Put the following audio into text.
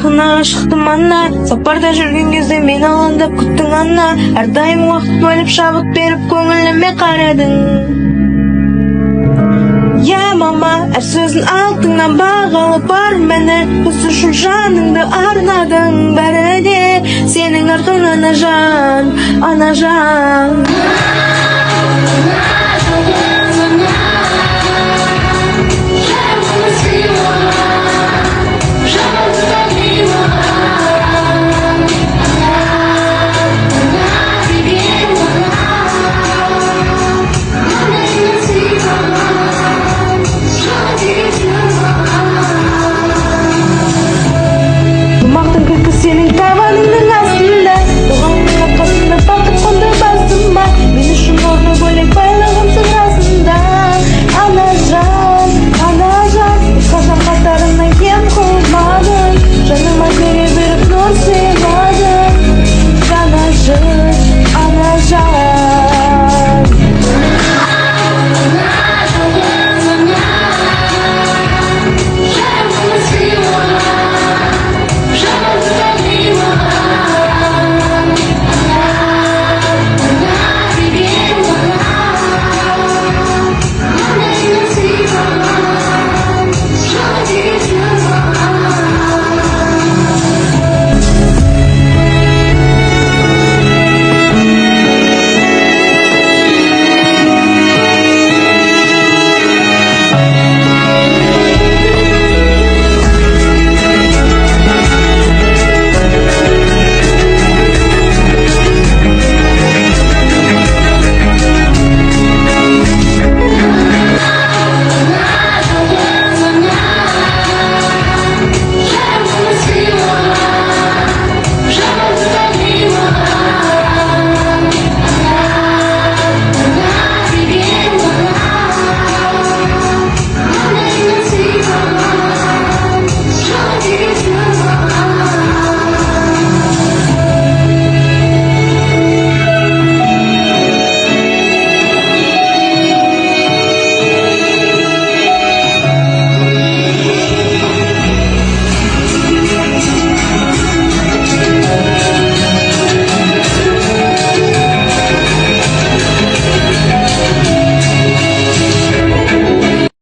Аяғына шықтым ана, сапарда жүрген кезде мен алаңдап күттің ана. Әрдайым уақыт бөліп шабыт беріп көңіліме қарадың. Мама, әр сөзін алтыннан бағалы бар мәні. Біз үшін жаныңды арнадың, бәрі де сенің артыңнан жан, ана жан. Я